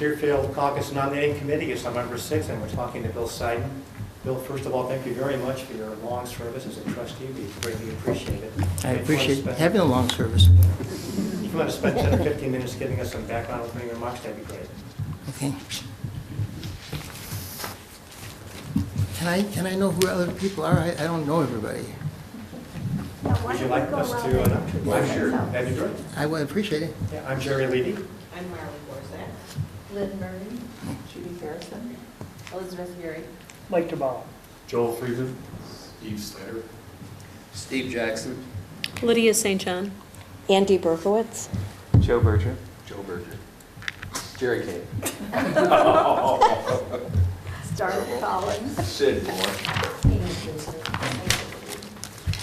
Deerfield Caucus Nominating Committee. It's on number 6, and we're talking to Bill Seiden. Bill, first of all, thank you very much for your long service as a trustee. We greatly appreciate it. I appreciate having a long service. If you want to spend 10 or 15 minutes giving us some background opening remarks, that'd be great. Okay. Can I know who other people are? I don't know everybody. Would you like us to? I'm sure. That'd be great. I would appreciate it. Yeah, I'm Jerry Levy. I'm Marley Borzak. Lynn Murray. Judy Harrison. Elizabeth Gary. Mike DeBall. Joel Friedman. Steve Snyder. Steve Jackson. Lydia St. John. Andy Berkowitz. Joe Berger. Joe Berger. Jerry Kane. Starla Collins. Sid Moore.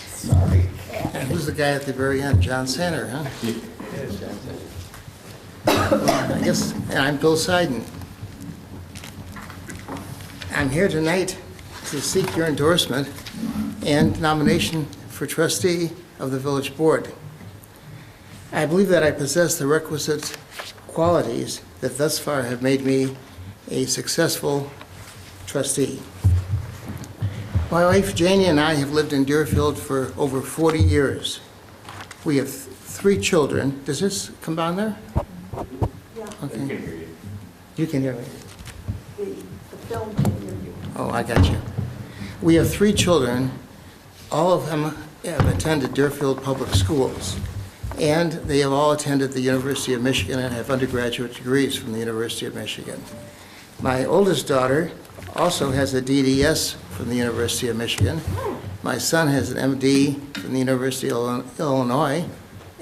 Sorry. And who's the guy at the very end? John Sander, huh? I guess, and I'm Bill Seiden. I'm here tonight to seek your endorsement and nomination for trustee of the village board. I believe that I possess the requisite qualities that thus far have made me a successful trustee. My wife Janie and I have lived in Deerfield for over 40 years. We have 3 children. Does this come down there? Yeah. Okay. I can hear you. You can hear me. The film can hear you. Oh, I got you. We have 3 children. All of them have attended Deerfield Public Schools, and they have all attended the University of Michigan and have undergraduate degrees from the University of Michigan. My oldest daughter also has a DDS from the University of Michigan. My son has an MD from the University of Illinois,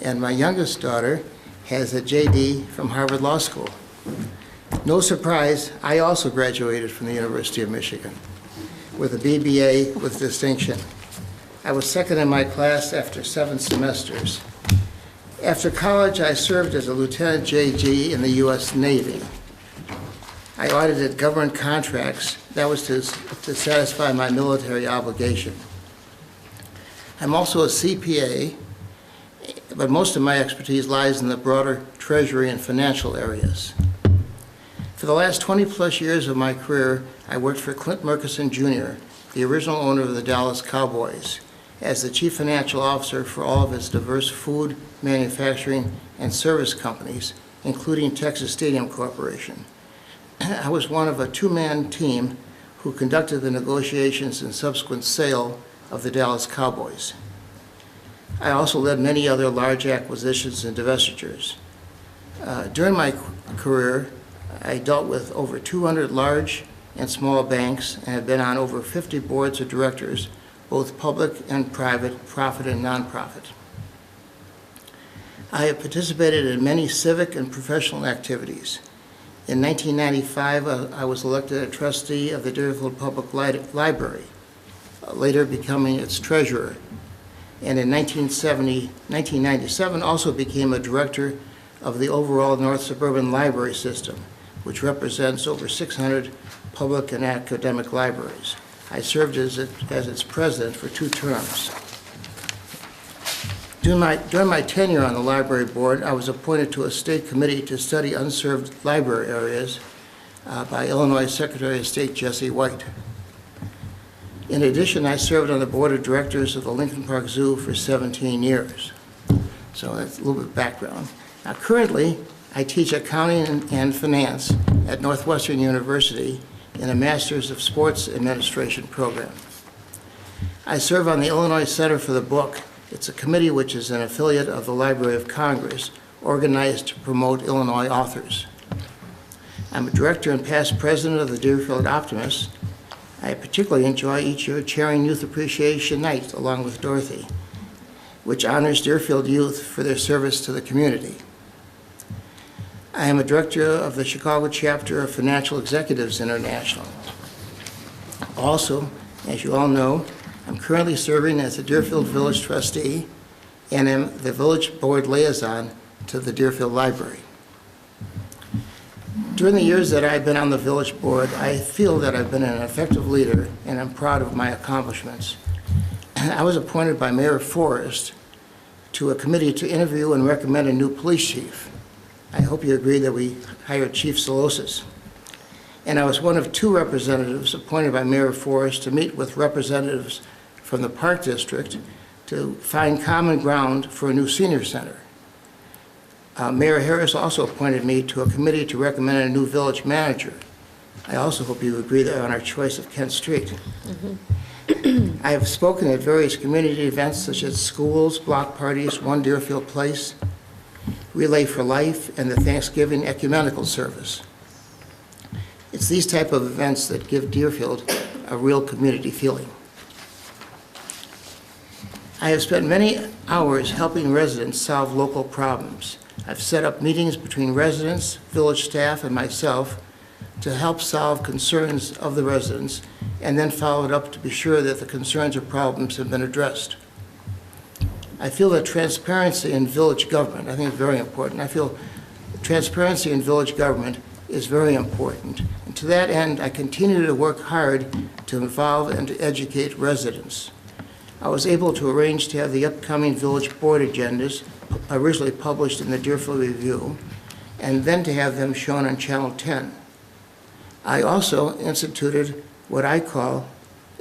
and my youngest daughter has a JD from Harvard Law School. No surprise, I also graduated from the University of Michigan with a BBA with distinction. I was second in my class after 7 semesters. After college, I served as a Lieutenant JG in the U.S. Navy. I audited government contracts. That was to satisfy my military obligation. I'm also a CPA, but most of my expertise lies in the broader treasury and financial areas. For the last 20-plus years of my career, I worked for Clint Murkison Jr., the original owner of the Dallas Cowboys, as the chief financial officer for all of his diverse food, manufacturing, and service companies, including Texas Stadium Corporation. I was one of a 2-man team who conducted the negotiations and subsequent sale of the Dallas Cowboys. I also led many other large acquisitions and divestitures. During my career, I dealt with over 200 large and small banks and have been on over 50 boards of directors, both public and private, profit and nonprofit. I have participated in many civic and professional activities. In 1995, I was elected a trustee of the Deerfield Public Library, later becoming its treasurer. And in 1997, also became a director of the overall North Suburban Library System, which represents over 600 public and academic libraries. I served as its president for 2 terms. During my tenure on the library board, I was appointed to a state committee to study unserved library areas by Illinois Secretary of State Jesse White. In addition, I served on the board of directors of the Lincoln Park Zoo for 17 years. So that's a little bit of background. Now, currently, I teach accounting and finance at Northwestern University in a Master's of Sports Administration program. I serve on the Illinois Center for the Book. It's a committee which is an affiliate of the Library of Congress, organized to promote Illinois authors. I'm a director and past president of the Deerfield Optimists. I particularly enjoy each year chairing Youth Appreciation Night along with Dorothy, which honors Deerfield youth for their service to the community. I am a director of the Chicago chapter of Financial Executives International. Also, as you all know, I'm currently serving as a Deerfield Village trustee and am the village board liaison to the Deerfield Library. During the years that I've been on the village board, I feel that I've been an effective leader and I'm proud of my accomplishments. I was appointed by Mayor Forrest to a committee to interview and recommend a new police chief. I hope you agree that we hired Chief Solosis. And I was one of 2 representatives appointed by Mayor Forrest to meet with representatives from the Park District to find common ground for a new senior center. Mayor Harris also appointed me to a committee to recommend a new village manager. I also hope you agree that on our choice of Kent Street. I have spoken at various community events such as schools, block parties, One Deerfield Place, Relay for Life, and the Thanksgiving Ecumenical Service. It's these type of events that give Deerfield a real community feeling. I have spent many hours helping residents solve local problems. I've set up meetings between residents, village staff, and myself to help solve concerns of the residents, and then followed up to be sure that the concerns or problems have been addressed. I feel that transparency in village government, I think it's very important. I feel transparency in village government is very important. And to that end, I continue to work hard to involve and to educate residents. I was able to arrange to have the upcoming village board agendas originally published in the Deerfield Review, and then to have them shown on Channel 10. I also instituted what I call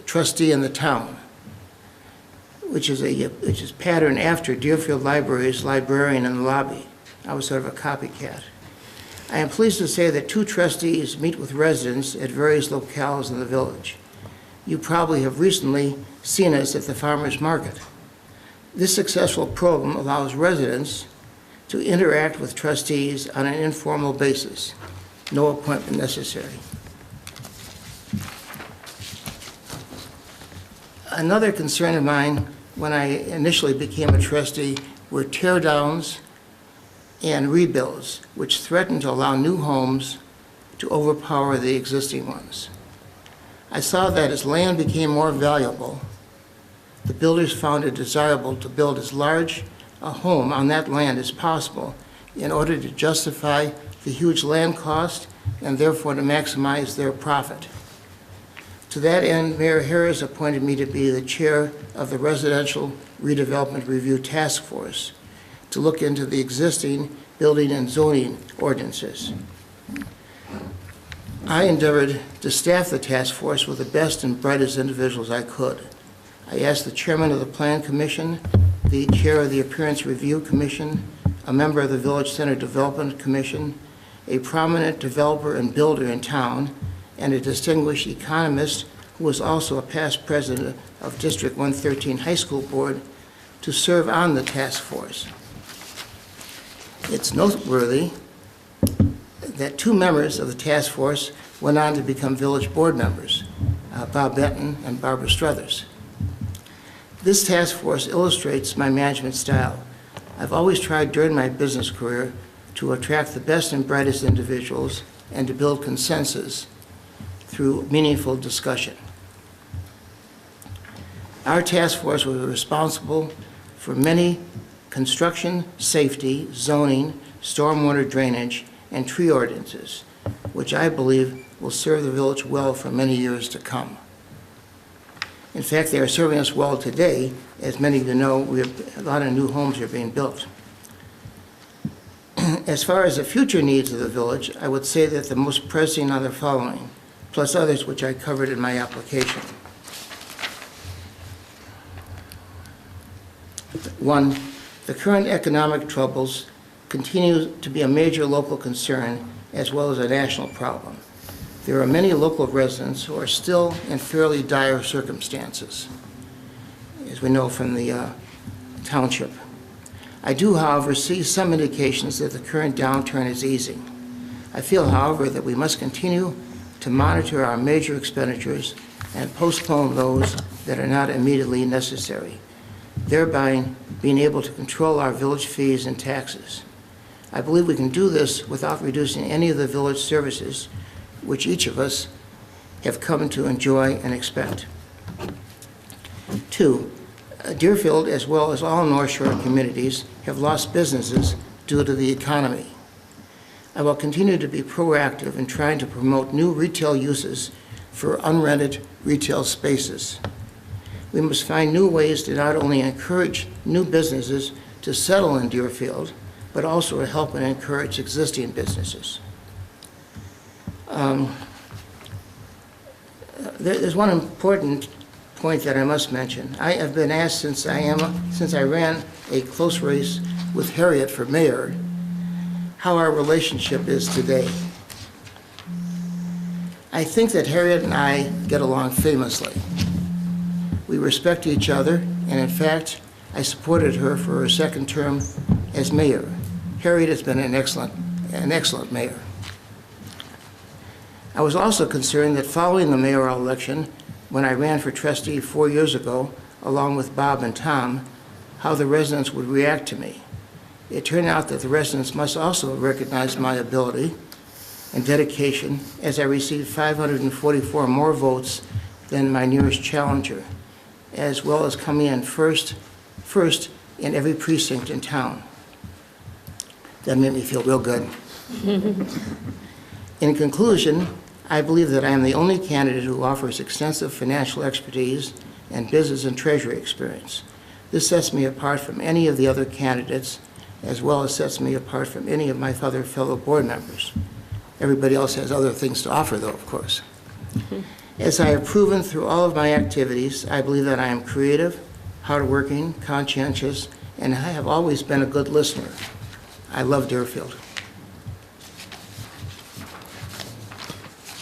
Trustee in the Town, which is patterned after Deerfield Library's Librarian in the Lobby. I was sort of a copycat. I am pleased to say that 2 trustees meet with residents at various locales in the village. You probably have recently seen us at the farmers market. This successful program allows residents to interact with trustees on an informal basis. No appointment necessary. Another concern of mine when I initially became a trustee were tear downs and rebuilds, which threatened to allow new homes to overpower the existing ones. I saw that as land became more valuable, the builders found it desirable to build as large a home on that land as possible in order to justify the huge land cost and therefore to maximize their profit. To that end, Mayor Harris appointed me to be the chair of the Residential Redevelopment Review Task Force to look into the existing building and zoning ordinances. I endeavored to staff the task force with the best and brightest individuals I could. I asked the chairman of the Plan Commission, the chair of the Appearance Review Commission, a member of the Village Center Development Commission, a prominent developer and builder in town, and a distinguished economist who was also a past president of District 113 High School Board to serve on the task force. It's noteworthy that 2 members of the task force went on to become village board members, Bob Benton and Barbara Struthers. This task force illustrates my management style. I've always tried during my business career to attract the best and brightest individuals and to build consensus through meaningful discussion. Our task force was responsible for many construction, safety, zoning, stormwater drainage, and tree ordinances, which I believe will serve the village well for many years to come. In fact, they are serving us well today. As many of you know, a lot of new homes are being built. As far as the future needs of the village, I would say that the most pressing are the following, plus others which I covered in my application. 1, the current economic troubles continue to be a major local concern as well as a national problem. There are many local residents who are still in fairly dire circumstances, as we know from the township. I do, however, see some indications that the current downturn is easing. I feel, however, that we must continue to monitor our major expenditures and postpone those that are not immediately necessary, thereby being able to control our village fees and taxes. I believe we can do this without reducing any of the village services which each of us have come to enjoy and expect. 2, Deerfield, as well as all North Shore communities, have lost businesses due to the economy. I will continue to be proactive in trying to promote new retail uses for unrented retail spaces. We must find new ways to not only encourage new businesses to settle in Deerfield, but also to help and encourage existing businesses. There's one important point that I must mention. I have been asked since I ran a close race with Harriet for mayor, how our relationship is today. I think that Harriet and I get along famously. We respect each other, and in fact, I supported her for her second term as mayor. Harriet has been an excellent mayor. I was also concerned that following the mayoral election, when I ran for trustee 4 years ago, along with Bob and Tom, how the residents would react to me. It turned out that the residents must also recognize my ability and dedication, as I received 544 more votes than my nearest challenger, as well as coming in first in every precinct in town. That made me feel real good. In conclusion, I believe that I am the only candidate who offers extensive financial expertise and business and treasury experience. This sets me apart from any of the other candidates, as well as sets me apart from any of my other fellow board members. Everybody else has other things to offer, though, of course. As I have proven through all of my activities, I believe that I am creative, hardworking, conscientious, and I have always been a good listener. I love Deerfield.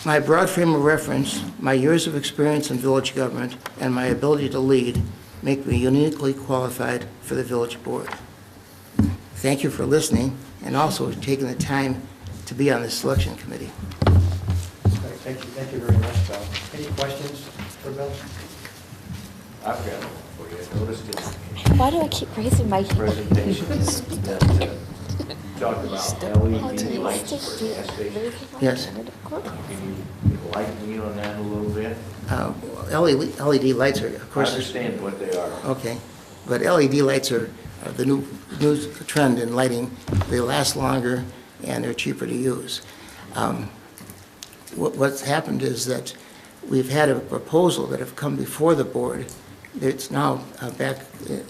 My broad frame of reference, my years of experience in village government, and my ability to lead make me uniquely qualified for the village board. Thank you for listening and also taking the time to be on the selection committee. Thank you very much, Bill. Any questions for Bill? I've got one for you. I noticed Why do I keep raising my in the presentation that talked about LED lights for gas stations. Yes. Can you enlighten me on that a little bit? LED lights are, of I course. understand what they are. Okay, but LED lights are the new trend in lighting. They last longer and they're cheaper to use. What's happened is that we've had a proposal that have come before the board. It's now back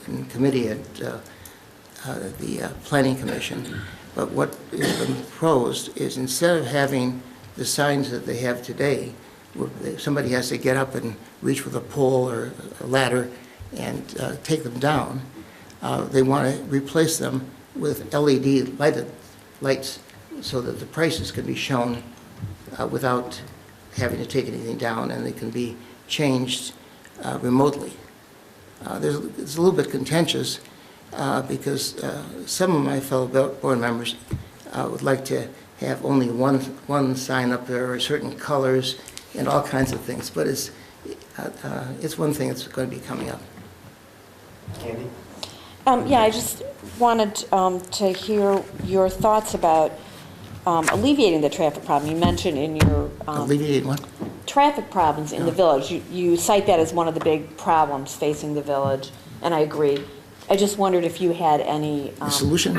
in committee at the Planning Commission. But what has been proposed is instead of having the signs that they have today, where somebody has to get up and reach with a pole or a ladder and take them down, they want to replace them with LED lights so that the prices can be shown without having to take anything down, and they can be changed remotely. It's a little bit contentious because some of my fellow board members would like to have only one sign up there, or certain colors and all kinds of things, but it's one thing that's going to be coming up. Candy? Yeah, I just wanted to hear your thoughts about alleviating the traffic problem. You mentioned in your Alleviate what? traffic problems in the village. You cite that as one of the big problems facing the village, and I agree. I just wondered if you had any The solution?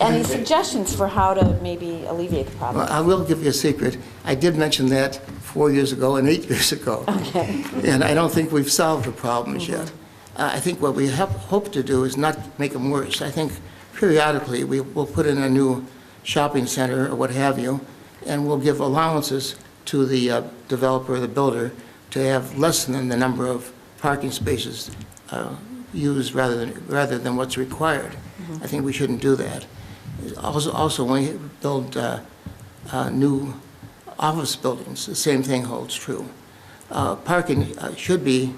any suggestions for how to maybe alleviate the problem. Well, I will give you a secret. I did mention that 4 years ago and 8 years ago. Okay. And I don't think we've solved the problems yet. I think what we hope to do is not make them worse. I think periodically we will put in a new shopping center or what have you, and we'll give allowances to the developer or the builder to have less than the number of parking spaces used rather than what's required. I think we shouldn't do that. Also, when we build new office buildings, the same thing holds true. Parking should be,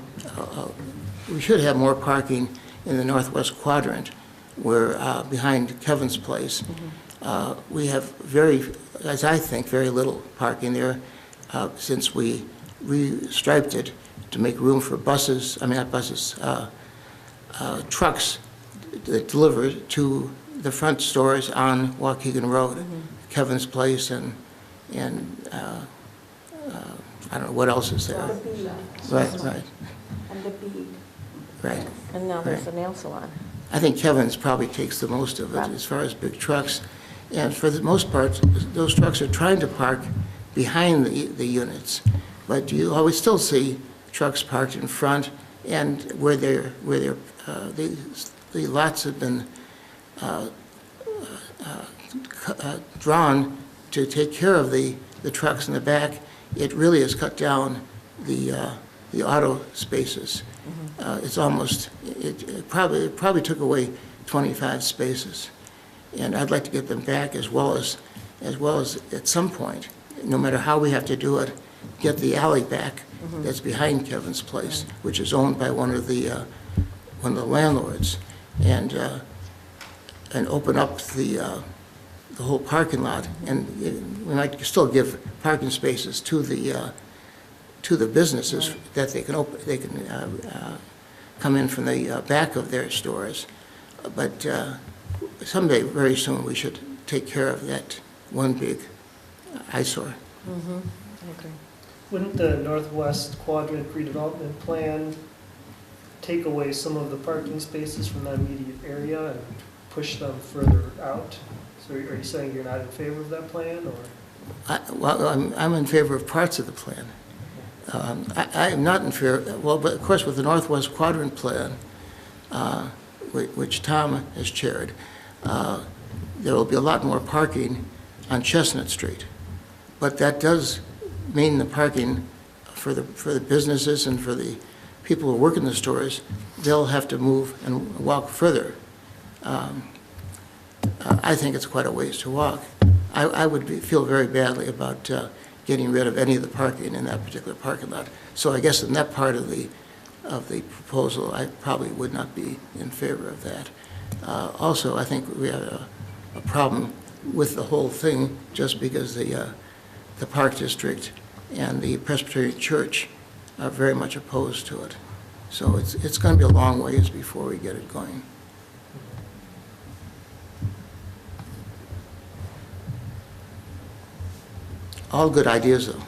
we should have more parking in the northwest quadrant, where behind Kevin's place. We have as I think, very little parking there since we restriped it to make room for buses, not buses, trucks that deliver to the front stores on Waukegan Road, Kevin's place, and I don't know what else is there. The bead. Right. And the bead. Right. And now there's a nail salon. I think Kevin's probably takes the most of it as far as big trucks. And for the most part, those trucks are trying to park behind the units. But you always still see trucks parked in front, and where the lots have been drawn to take care of the trucks in the back, it really has cut down the auto spaces. It's almost, it probably took away 25 spaces. And I'd like to get them back as well as at some point, no matter how we have to do it, get the alley back that's behind Kevin's place, which is owned by one of the landlords, and open up the whole parking lot. And we might still give parking spaces to the businesses that they can come in from the back of their stores. But someday, very soon, we should take care of that one big eyesore. Wouldn't the northwest quadrant redevelopment plan take away some of the parking spaces from that immediate area and push them further out? So are you saying you're not in favor of that plan, or? Well, I'm in favor of parts of the plan. I am not in favor, well, but of course with the Northwest Quadrant Plan, which Tom has chaired, there will be a lot more parking on Chestnut Street. But that does mean the parking for the businesses and for the people who work in the stores, they'll have to move and walk further. I think it's quite a ways to walk. I would feel very badly about getting rid of any of the parking in that particular parking lot. So I guess in that part of the proposal, I probably would not be in favor of that. Also, I think we have a problem with the whole thing just because the Park District and the Presbyterian Church are very much opposed to it. So it's going to be a long ways before we get it going. All good ideas, though.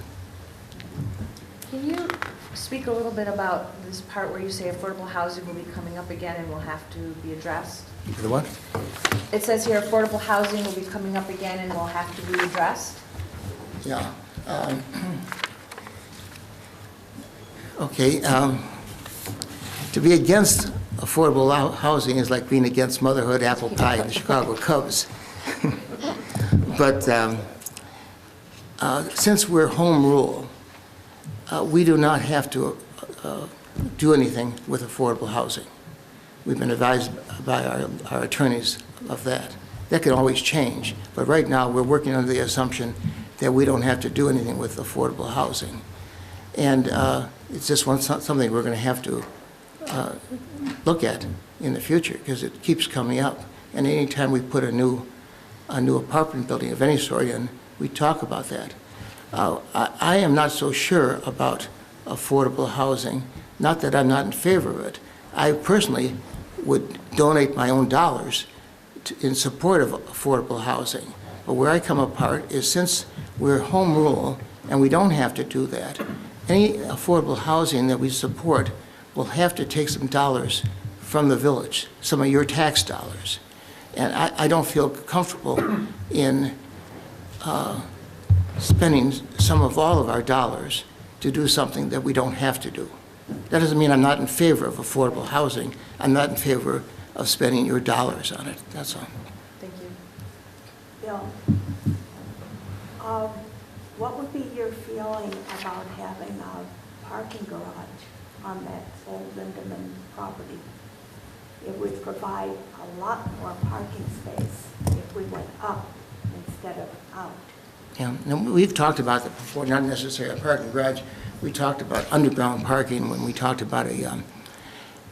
Can you speak a little bit about this part where you say affordable housing will be coming up again and will have to be addressed? The what? It says here affordable housing will be coming up again and will have to be addressed. Yeah. Okay. To be against affordable housing is like being against motherhood, apple pie, and the Chicago Cubs. But since we're home rule, we do not have to do anything with affordable housing. We've been advised by our attorneys of that. That can always change, but right now we're working under the assumption that we don't have to do anything with affordable housing. And it's just something we're going to have to look at in the future because it keeps coming up. And anytime we put a new apartment building of any sort in, we talk about that. I am not so sure about affordable housing, not that I'm not in favor of it. I personally would donate my own dollars in support of affordable housing. But where I come apart is since we're home rule and we don't have to do that, any affordable housing that we support will have to take some dollars from the village, some of your tax dollars. And I don't feel comfortable in spending some of all of our dollars to do something that we don't have to do. That doesn't mean I'm not in favor of affordable housing. I'm not in favor of spending your dollars on it. That's all. Thank you. Bill, what would be your feeling about having a parking garage on that old Lindemann property? It would provide a lot more parking space if we went up instead of out. Yeah, no, we've talked about that before, not necessarily a parking garage. We talked about underground parking when we talked about a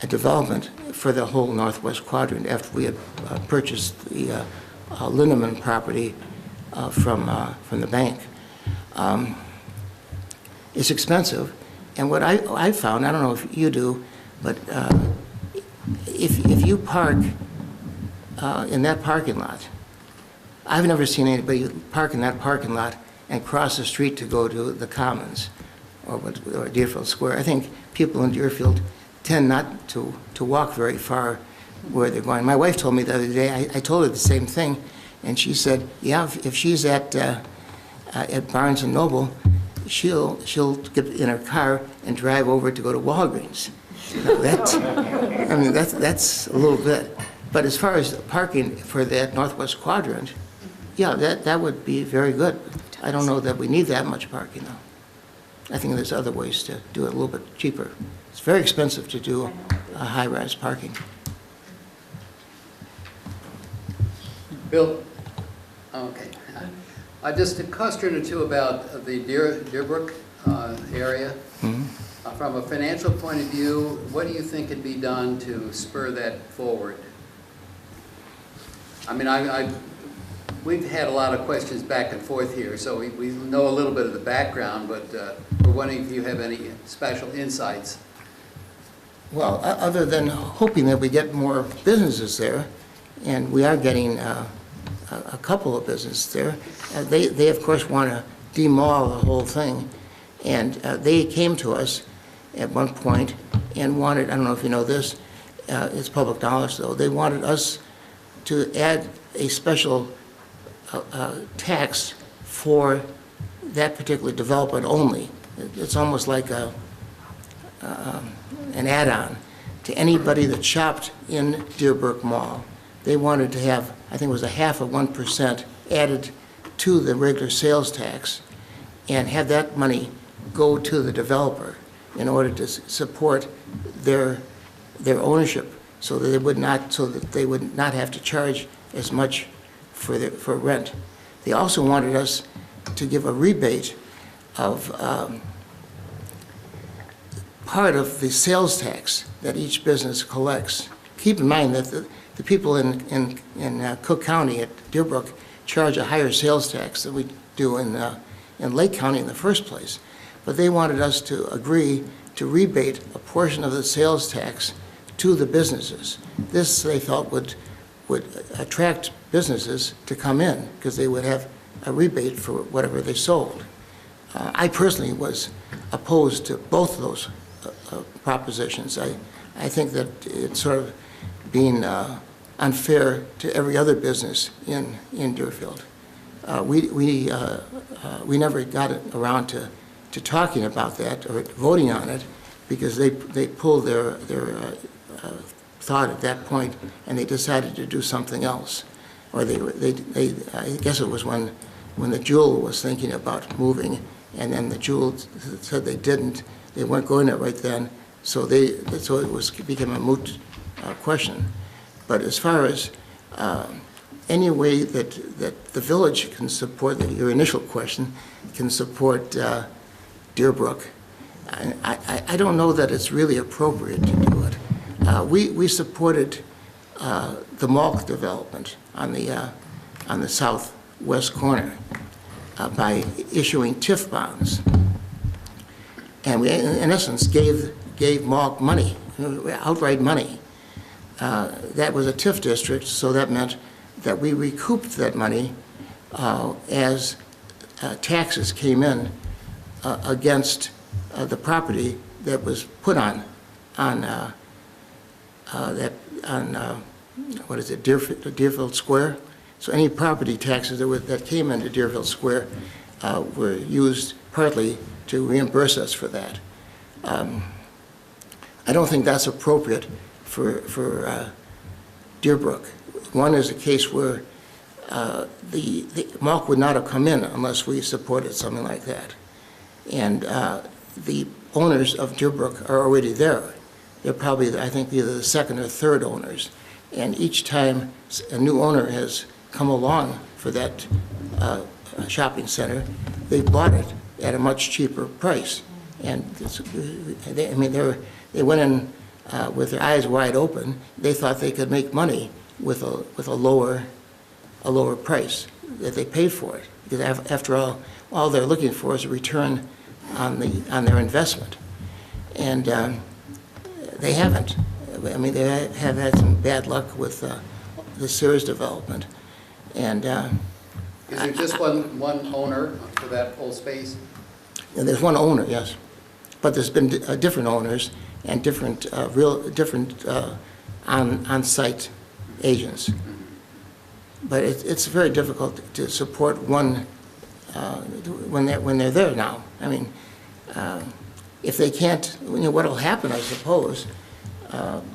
development for the whole Northwest Quadrant after we had purchased the Lindemann property from the bank. It's expensive, and what I found, I don't know if you do, but if you park in that parking lot, I've never seen anybody park in that parking lot and cross the street to go to the Commons or Deerfield Square. I think people in Deerfield tend not to walk very far where they're going. My wife told me the other day, I told her the same thing, and she said, yeah, if she's at Barnes & Noble, she'll get in her car and drive over to go to Walgreens. Now I mean, that's a little bit. But as far as parking for that northwest quadrant, yeah, that would be very good. I don't know that we need that much parking, though. I think there's other ways to do it a little bit cheaper. It's very expensive to do high-rise parking. Bill, okay. Just a question or two about the Deerbrook area. Mhm. From a financial point of view, what do you think could be done to spur that forward? I mean, we've had a lot of questions back and forth here, so we know a little bit of the background, but we're wondering if you have any special insights. Well, other than hoping that we get more businesses there, and we are getting a couple of businesses there, they of course want to demall the whole thing. And they came to us at one point and wanted, I don't know if you know this, it's public knowledge though, they wanted us to add a special tax for that particular development only. It's almost like an add-on to anybody that shopped in Deerbrook Mall. They wanted to have, I think it was 0.5% added to the regular sales tax and have that money go to the developer in order to support their ownership, so that they would not have to charge as much for rent. They also wanted us to give a rebate of part of the sales tax that each business collects. Keep in mind that the people in Cook County at Deerbrook charge a higher sales tax than we do in Lake County in the first place. But they wanted us to agree to rebate a portion of the sales tax to the businesses. This, they felt, would attract businesses to come in because they would have a rebate for whatever they sold. I personally was opposed to both of those propositions. I think that it's sort of being unfair to every other business in Deerfield. We never got around to talking about that or voting on it because they pulled their thought at that point and they decided to do something else. Or I guess it was when the Jewel was thinking about moving, and then the Jewel said they didn't. They weren't going there right then, so it became a moot question. But as far as any way that the village can support, your initial question, can support Deerbrook, I don't know that it's really appropriate to do it. We supported the mall development on the southwest corner by issuing TIF bonds, and we, in essence, gave Malk money, outright money. That was a TIF district, so that meant that we recouped that money as taxes came in against the property that was put on what is it, Deerfield Square. So any property taxes that came into Deerfield Square were used partly to reimburse us for that. I don't think that's appropriate for Deerbrook. One is a case where the Malk would not have come in unless we supported something like that. And the owners of Deerbrook are already there. They're probably, I think, either the second or third owners. And each time a new owner has come along for that shopping center, they bought it at a much cheaper price. And they went in with their eyes wide open. They thought they could make money with a lower price that they paid for it. Because after all they're looking for is a return on their investment, and they haven't. I mean, they have had some bad luck with the Sears development, and Is there just one owner for that whole space? and there's one owner, yes, but there's been different owners and different on-site agents. But it's very difficult to support one when they're there now. I mean, if they can't, what'll happen, I suppose,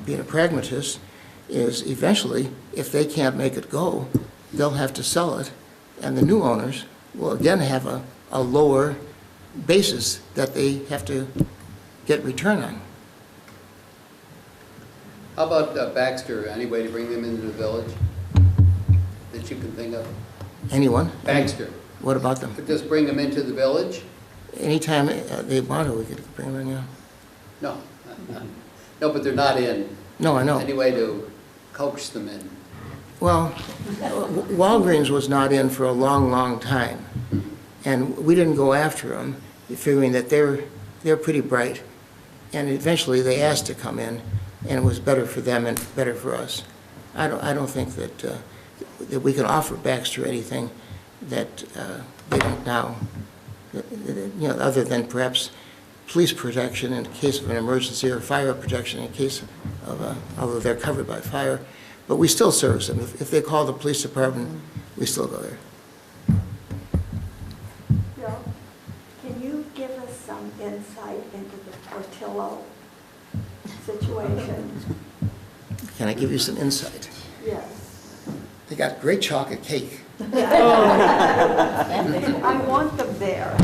being a pragmatist, is eventually, if they can't make it go, they'll have to sell it, and the new owners will again have a lower basis that they have to get return on. How about Baxter? Any way to bring them into the village that you can think of? Anyone? Baxter, What about them? just bring them into the village? Anytime they want to, we could bring them in, yeah. No, no, but they're not in. No, I know. Any way to coax them in? Well, Walgreens was not in for a long, long time, and we didn't go after them, figuring that they're pretty bright, and eventually they asked to come in, and it was better for them and better for us. I don't think that we can offer Baxter anything that they don't now, you know, other than perhaps police protection in case of an emergency or fire protection in case of, although they're covered by fire. But we still service them. If they call the police department, we still go there. Bill, can you give us some insight into the Portillo situation? Can I give you some insight? Yes. They got great chocolate cake. I want them there.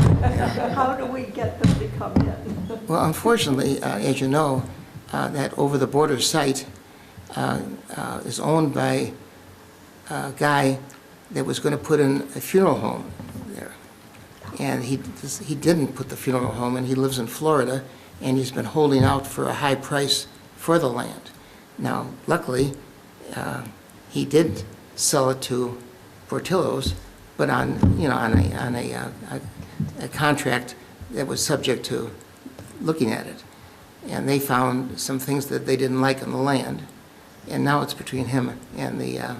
How do we get them to come in? Well, unfortunately, as you know, that over-the-border site is owned by a guy that was going to put in a funeral home there. And he didn't put the funeral home in. He lives in Florida, and he's been holding out for a high price for the land. Now, luckily, he did sell it to Portillo's, but on a contract that was subject to looking at it. And they found some things that they didn't like on the land, and now it's between him and the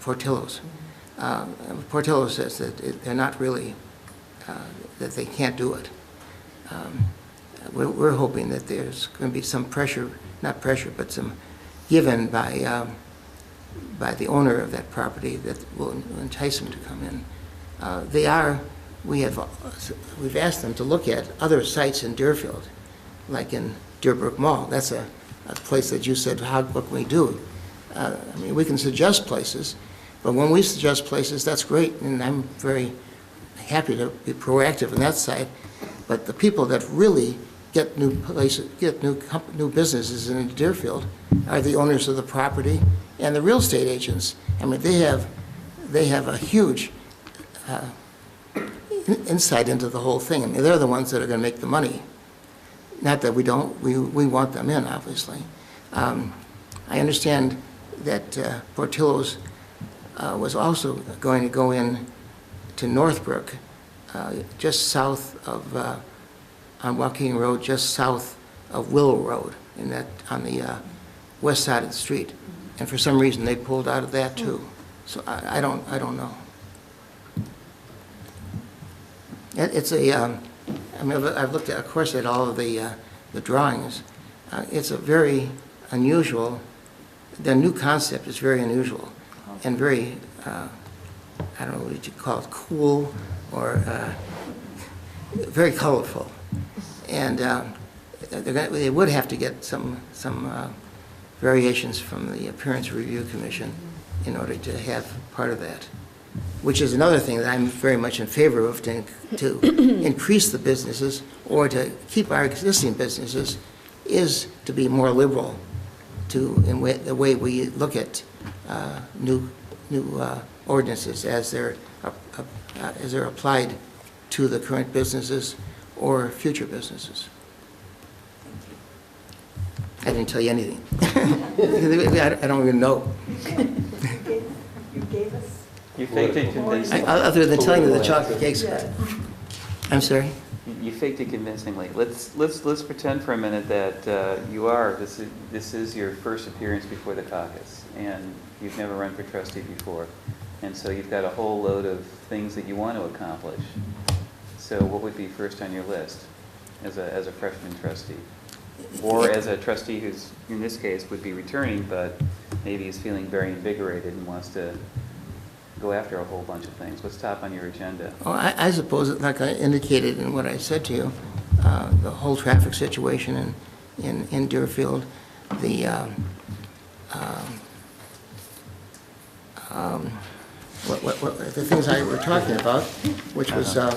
Portillo's. Portillo says that they're not really, that they can't do it. We're hoping that there's going to be some pressure, not pressure, but some given by the owner of that property that will entice him to come in. We've asked them to look at other sites in Deerfield, like in Deerbrook Mall. That's a place that you said, what can we do? I mean, we can suggest places, but when we suggest places, that's great, and I'm very happy to be proactive on that side. But the people that really get new places, get new businesses in Deerfield are the owners of the property and the real estate agents. I mean, they have a huge insight into the whole thing. I mean, they're the ones that are going to make the money. Not that we don't, we want them in, obviously. I understand that Portillo's was also going to go in to Northbrook, just south of, on Joaquin Road, just south of Willow Road, on the west side of the street. And for some reason, they pulled out of that too. So I don't know. It's I mean, I've looked at, of course, at all of the drawings. It's a very unusual, the new concept is very unusual and very, I don't know what you call it, cool or very colorful. And they would have to get some variations from the Appearance Review Commission in order to have part of that, which is another thing that I'm very much in favor of, to increase the businesses or to keep our existing businesses, is to be more liberal in the way we look at new ordinances as they're applied to the current businesses or future businesses. I didn't tell you anything. I don't even know. You gave us. You faked it convincingly. Other than telling you the chocolate cake's good. I'm sorry? You faked it convincingly. Let's pretend for a minute that this is your first appearance before the caucus, and you've never run for trustee before, and so you've got a whole load of things that you want to accomplish. So what would be first on your list as a freshman trustee? Or as a trustee who's, in this case, would be returning, but maybe is feeling very invigorated and wants to go after a whole bunch of things. What's top on your agenda? Well, I suppose, like I indicated in what I said to you, the whole traffic situation in Deerfield. The the things I were talking about, which was I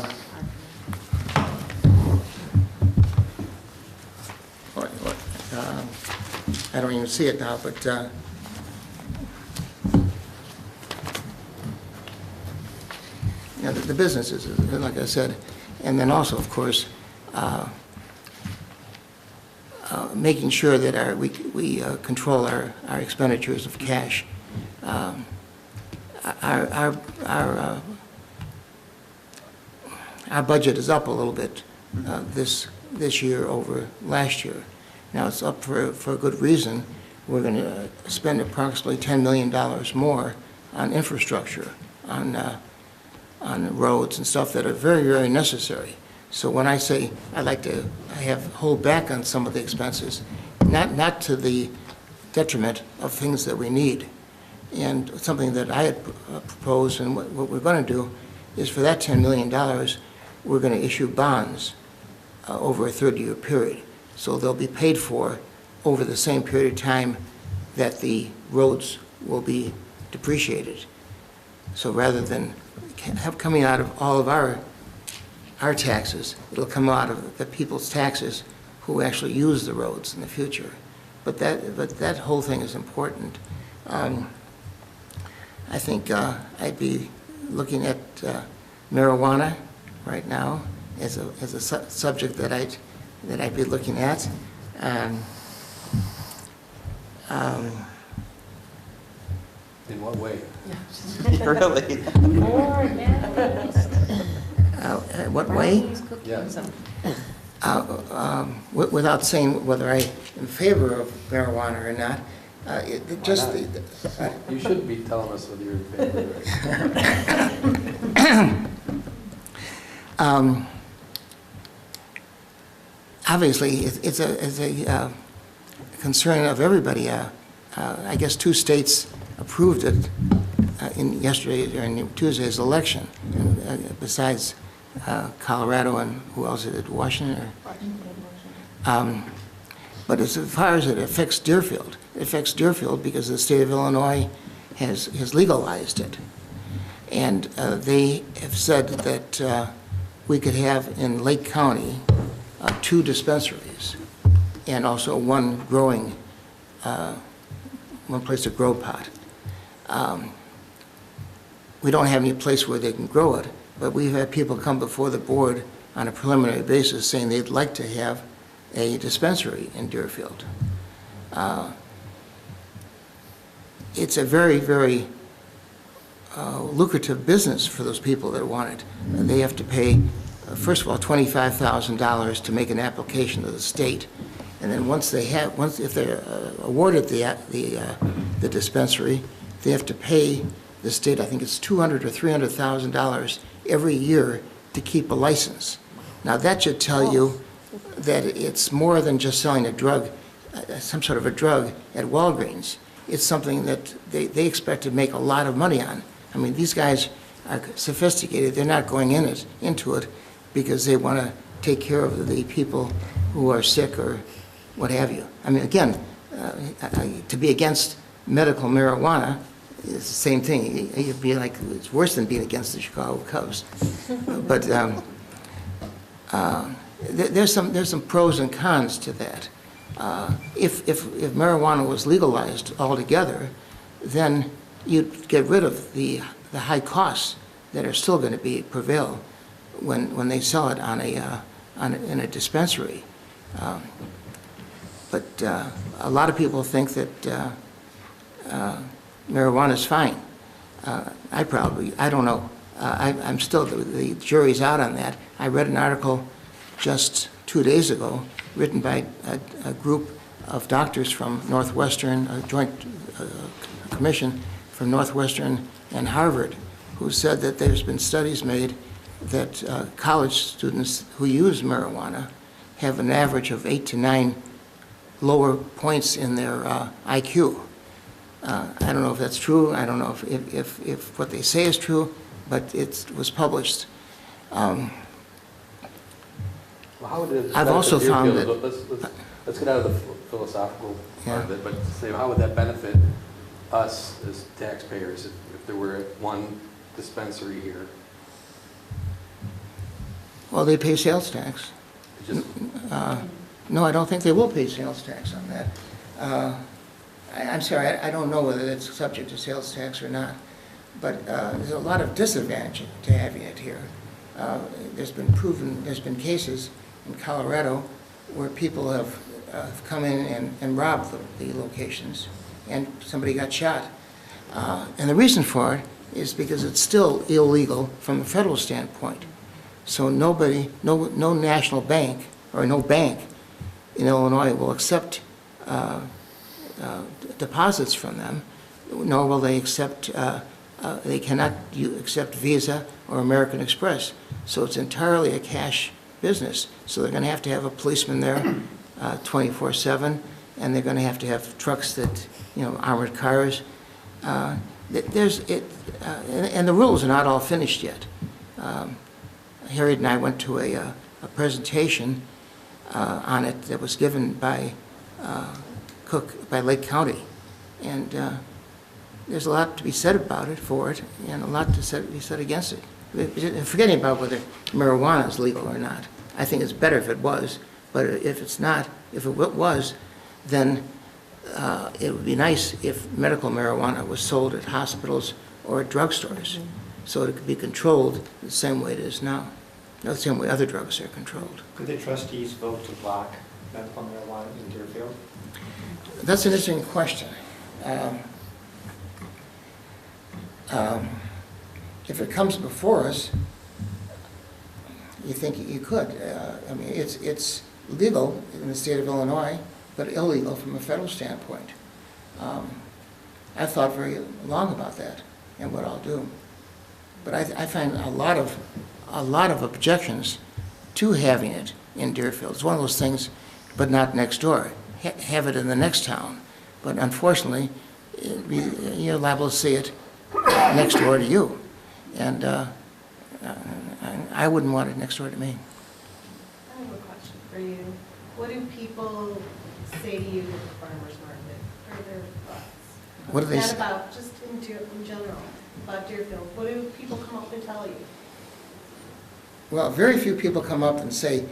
don't even see it now, but the businesses, like I said, and then also, of course, making sure that we control our expenditures of cash. Our budget is up a little bit this year over last year. Now, it's up for a good reason. We're going to spend approximately $10 million more on infrastructure, on roads and stuff that are very, very necessary. So when I say I like to hold back on some of the expenses, not to the detriment of things that we need. And something that I had proposed, and what we're going to do, is for that $10 million, we're going to issue bonds over a 30-year period. So they'll be paid for over the same period of time that the roads will be depreciated. So rather than coming out of all of our taxes, it'll come out of the people's taxes who actually use the roads in the future. But that whole thing is important. I think I'd be looking at marijuana right now as a subject that I'd be looking at. In what way? Really? What way? Yeah. Without saying whether I'm in favor of marijuana or not, You shouldn't be telling us whether you're in favor or not. Obviously, it's a concern of everybody. I guess 2 states approved it in yesterday during Tuesday's election, besides Colorado and who else is it? Washington? But as far as it affects Deerfield, because the state of Illinois has legalized it. And they have said that we could have in Lake County 2 dispensaries and also one place to grow pot. We don't have any place where they can grow it, but we've had people come before the board on a preliminary basis saying they'd like to have a dispensary in Deerfield. It's a very, very lucrative business for those people that want it. They have to pay, first of all, $25,000 to make an application to the state, and then if they're awarded the dispensary, they have to pay the state, I think it's $200,000 or $300,000 every year to keep a license. Now that should tell you that it's more than just selling a drug, some sort of a drug at Walgreens. It's something that they expect to make a lot of money on. I mean, these guys are sophisticated. They're not going into it because they want to take care of the people who are sick or what have you. I mean, again, to be against medical marijuana is the same thing. You'd be like, it's worse than being against the Chicago Cubs. But there's some pros and cons to that. If marijuana was legalized altogether, then you'd get rid of the high costs that are still going to prevail when they sell it in a dispensary. But a lot of people think that marijuana is fine. I don't know. I'm still, the jury's out on that. I read an article just 2 days ago written by a group of doctors from Northwestern, a joint commission from Northwestern and Harvard, who said that there's been studies made that college students who use marijuana have an average of 8 to 9 lower points in their IQ. I don't know if that's true. I don't know if what they say is true, but it was published. Well, how would it I've also found that. let's get out of the philosophical part of it, but say, how would that benefit us as taxpayers if there were one dispensary here? Well, they pay sales tax. Just, No, I don't think they will pay sales tax on that. I'm sorry, I don't know whether it's subject to sales tax or not, but there's a lot of disadvantage to having it here. There's been cases in Colorado where people have come in and robbed the locations, and somebody got shot. And the reason for it is because it's still illegal from a federal standpoint. So no national bank or no bank in Illinois will accept deposits from them, nor will they accept, they cannot accept Visa or American Express. So it's entirely a cash business. So they're going to have a policeman there 24/7, and they're going to have trucks that, armored cars. And the rules are not all finished yet. Harriet and I went to a presentation on it that was given by by Lake County, and there's a lot to be said about it, for it, and a lot to be said against it. Forgetting about whether marijuana is legal or not. I think it's better if it was, but if it's not, if it was, then it would be nice if medical marijuana was sold at hospitals or at drugstores, so it could be controlled the same way it is now, the same way other drugs are controlled. Could the trustees vote to block medical marijuana in Deerfield? That's an interesting question. If it comes before us, you think you could. I mean, it's legal in the state of Illinois, but illegal from a federal standpoint. I've thought very long about that and what I'll do. But I find a lot of objections to having it in Deerfield. It's one of those things, but not next door. Have it in the next town. But unfortunately, you're liable to see it next door to you. And I wouldn't want it next door to me. I have a question for you. What do people say to you at the farmer's market? What are their thoughts? What do they Not say? about, just in general, about Deerfield. What do people come up and tell you? Well, very few people come up and say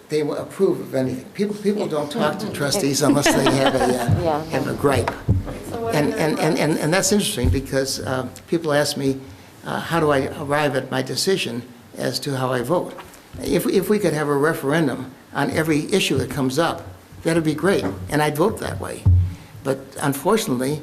they will approve of anything. People don't talk to trustees unless they have a gripe. So what And that's interesting, because people ask me, how do I arrive at my decision as to how I vote? If we could have a referendum on every issue that comes up, that'd be great, and I'd vote that way. But unfortunately,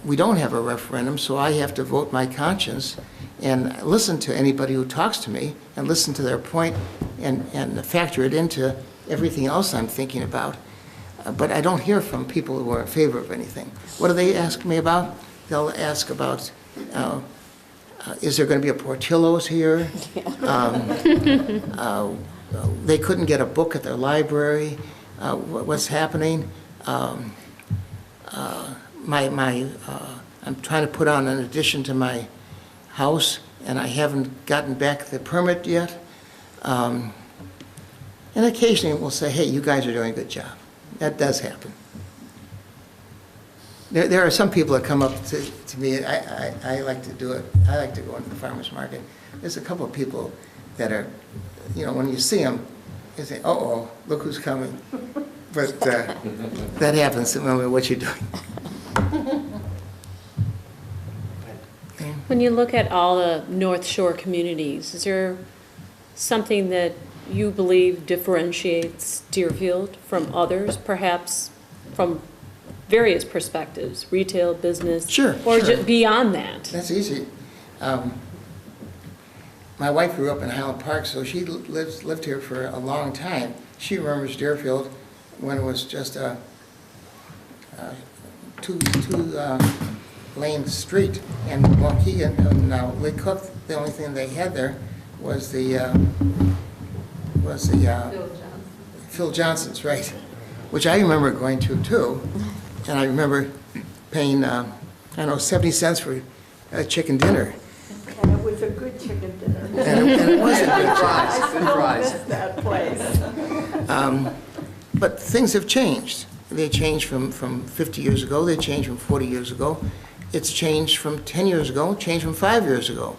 we don't have a referendum, so I have to vote my conscience and listen to anybody who talks to me and listen to their point and factor it into everything else I'm thinking about. But I don't hear from people who are in favor of anything. What do they ask me about? They'll ask about, is there going to be a Portillo's here? They couldn't get a book at their library. What's happening? I'm trying to put on an addition to my house, and I haven't gotten back the permit yet. And occasionally we'll say, hey, you guys are doing a good job. That does happen. There are some people that come up to me. I like to do it. I like to go into the farmer's market. There's a couple of people that are, when you see them, you say, uh-oh, look who's coming. But that happens no matter what you're doing. When you look at all the North Shore communities, is there something that you believe differentiates Deerfield from others, perhaps from various perspectives, retail, business? Sure. Or sure. beyond that? That's easy. My wife grew up in Highland Park, so she lived here for a long time. She remembers Deerfield when it was just a two-lane street. And Waukegan and Lake Cook, the only thing they had there was the Phil Johnson's, right? Which I remember going to too, and I remember paying 70 cents for a chicken dinner. And it was a good chicken dinner. And it was a good Good fries, I good still fries. miss that place. but things have changed. They changed from 50 years ago, they changed from 40 years ago. It's changed from 10 years ago, changed from 5 years ago.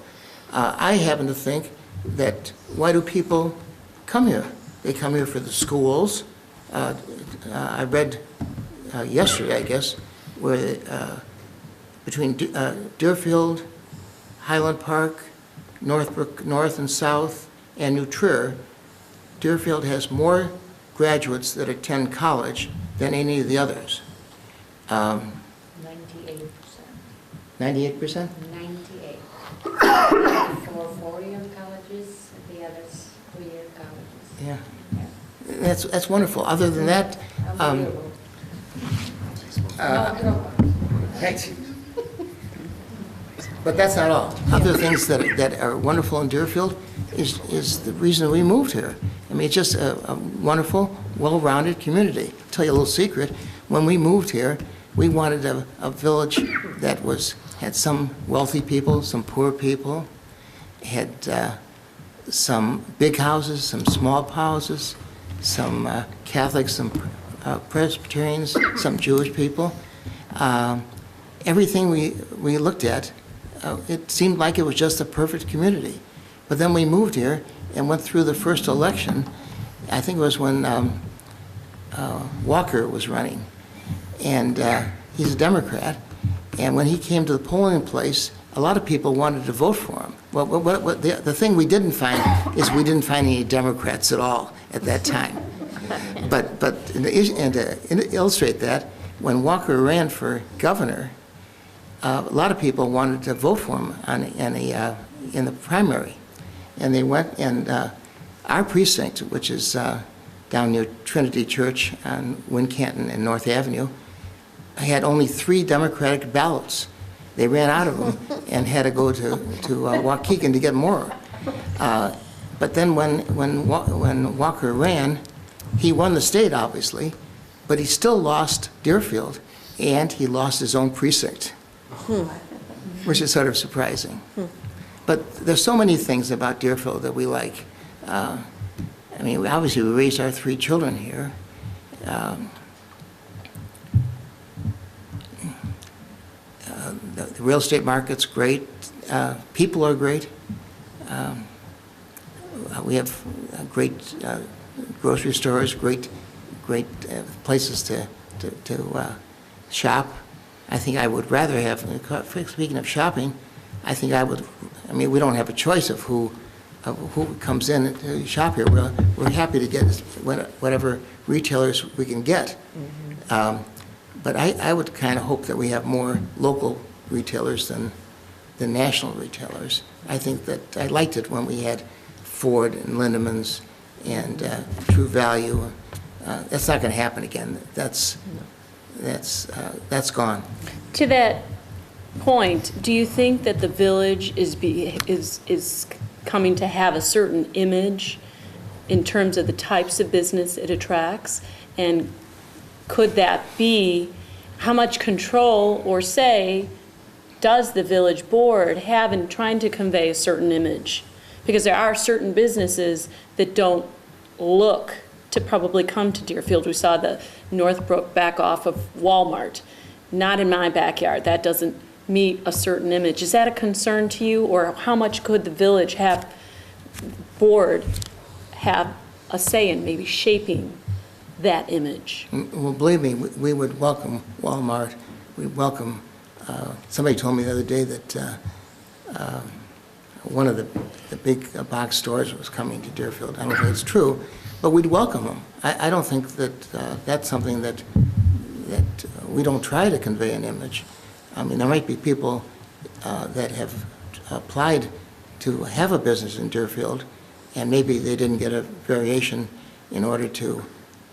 I happen to think that, why do people come here? They come here for the schools. I read yesterday, I guess, where between Deerfield, Highland Park, Northbrook North and South, and New Trier, Deerfield has more graduates that attend college than any of the others. 98%. 98%? 98. 440 on colleges, and the others 3-year colleges. Yeah. That's wonderful. Other than that, Unbelievable. thanks. But that's not all. Other things that are wonderful in Deerfield is the reason we moved here. I mean, it's just a wonderful, well-rounded community. I'll tell you a little secret. When we moved here, we wanted a village that had some wealthy people, some poor people, had some big houses, some small houses, some Catholics, some Presbyterians, some Jewish people. Everything we looked at, it seemed like it was just a perfect community. But then we moved here and went through the first election. I think it was when Walker was running, and he's a Democrat. And when he came to the polling place, a lot of people wanted to vote for him. Well, the thing we didn't find is we didn't find any Democrats at all at that time. But to illustrate that, when Walker ran for governor, a lot of people wanted to vote for him in the primary. And they went, and our precinct, which is down near Trinity Church on Wincanton and North Avenue, had only 3 Democratic ballots. They ran out of them and had to go to Waukegan to get more. But then when Walker ran, he won the state, obviously, but he still lost Deerfield, and he lost his own precinct, which is sort of surprising. But there's so many things about Deerfield that we like. I mean, obviously, we raised our 3 children here. The real estate market's great. People are great. We have great grocery stores, great places to shop. I think I would rather have, speaking of shopping, I mean, we don't have a choice of who comes in to shop here. We're happy to get whatever retailers we can get. But I would kind of hope that we have more local retailers than national retailers. I think that I liked it when we had Ford and Lindemans and True Value. That's not going to happen again. That's gone. To that point, do you think that the village is coming to have a certain image in terms of the types of business it attracts? And could that be, how much control or say does the village board have in trying to convey a certain image? Because there are certain businesses that don't look to probably come to Deerfield. We saw the Northbrook back off of Walmart. Not in my backyard. That doesn't meet a certain image. Is that a concern to you, or how much could the village board have a say in maybe shaping that image? Well, believe me, we would welcome Walmart. We welcome. Somebody told me the other day that one of the big box stores was coming to Deerfield. I don't think it's true, but we'd welcome them. I don't think that that's something that we don't try to convey an image. I mean, there might be people that have applied to have a business in Deerfield, and maybe they didn't get a variation in order to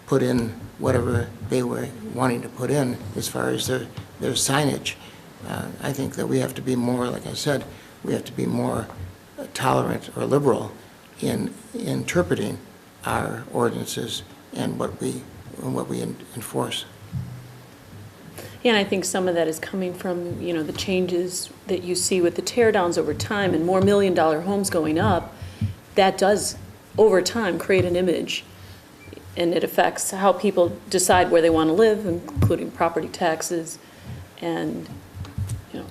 put in whatever they were wanting to put in as far as their signage. I think that we have to be more, like I said, we have to be more tolerant or liberal in interpreting our ordinances and what we enforce. Yeah, and I think some of that is coming from, the changes that you see with the tear downs over time and more $1-million homes going up. That does, over time, create an image and it affects how people decide where they want to live, including property taxes, and, you know,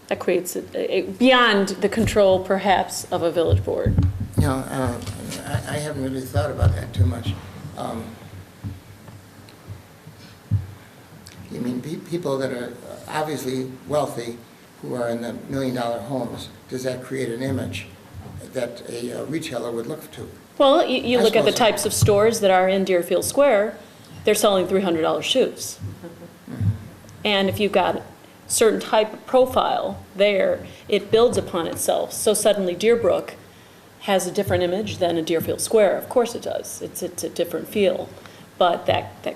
that creates beyond the control perhaps of a village board. You know, I haven't really thought about that too much. You mean people that are obviously wealthy, who are in the million-dollar homes, does that create an image that a retailer would look to? Well, you I look at the suppose so. types of stores that are in Deerfield Square, they're selling $300 shoes. And if you've got a certain type of profile there, it builds upon itself. So suddenly Deerbrook has a different image than a Deerfield Square. Of course it does. It's a different feel. But that I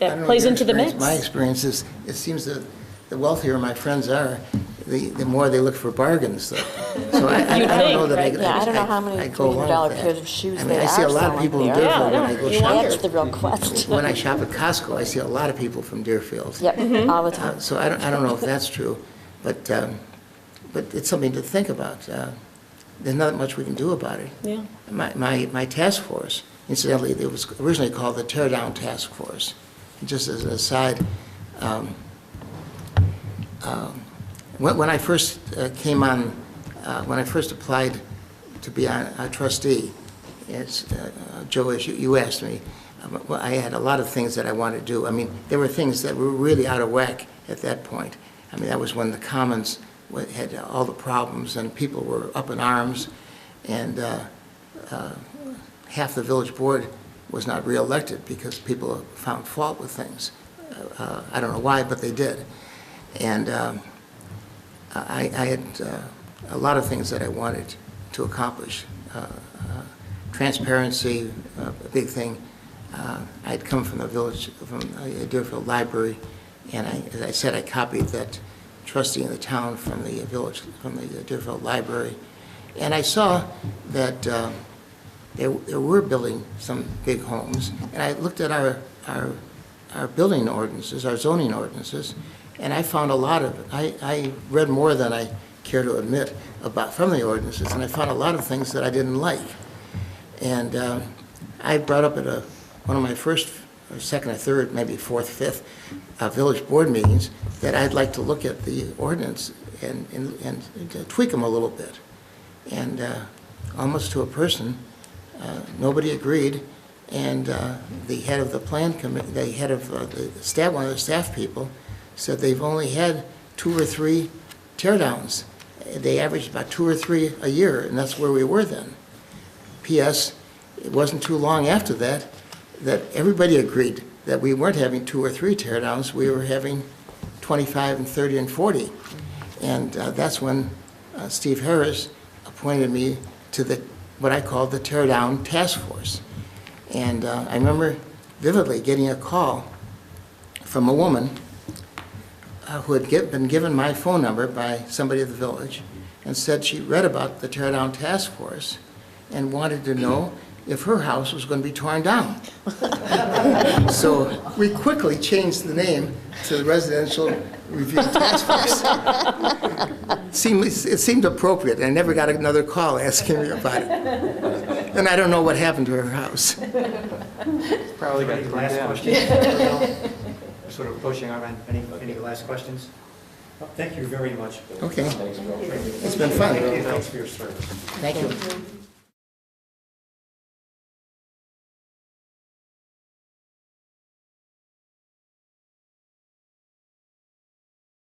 don't know plays your into the mix. experience. My experience is, it seems that the wealthier my friends are, the more they look for bargains. So I You'd don't know think, that right? Yeah, I don't know how many I go along $300 with that. pairs of shoes I mean, they I see a are lot of selling people in there. Deerfield Yeah, when I go you shopping. wonder. That's the real question. When I shop at Costco, I see a lot of people from Deerfield. Yep, all the time. So I don't know if that's true, but it's something to think about. There's not much we can do about it. Yeah. My task force, incidentally, it was originally called the Tear Down Task Force. And just as an aside, when I first came on, when I first applied to be a trustee, Joe, as you asked me, I had a lot of things that I wanted to do. I mean, there were things that were really out of whack at that point. I mean, that was when the Commons had all the problems and people were up in arms, and half the village board was not reelected because people found fault with things. I don't know why, but they did. And I had a lot of things that I wanted to accomplish. Transparency, a big thing. I'd come from the village, from a Deerfield library, and as I said, I copied that trustee in the town from the village, from the Deerfield library. And I saw that they were building some big homes, and I looked at our building ordinances, our zoning ordinances, and I found a lot of it. I read more than I care to admit from the ordinances, and I found a lot of things that I didn't like. And I brought up at one of my first, or second or third, maybe fourth, fifth village board meetings that I'd like to look at the ordinance and tweak them a little bit. And almost to a person, nobody agreed. And the head of the plan committee, the head of the staff, one of the staff people, said they've only had 2 or 3 teardowns. They averaged about 2 or 3 a year, and that's where we were then. P.S. It wasn't too long after that everybody agreed that we weren't having 2 or 3 teardowns. We were having 25 and 30 and 40. And that's when Steve Harris appointed me to what I called the Teardown Task Force. And I remember vividly getting a call from a woman who had been given my phone number by somebody at the village and said she read about the Teardown Task Force and wanted to know if her house was going to be torn down. So we quickly changed the name to the Residential Review Task Force. It seemed appropriate. I never got another call asking me about it. And I don't know what happened to her house. Probably got Any turned last down. questions? We're sort of pushing on. Any last questions? Well, thank you very much, Bill. Okay. Thanks, Bill. It's been fun. Thank you. Thanks for your service. Thank you.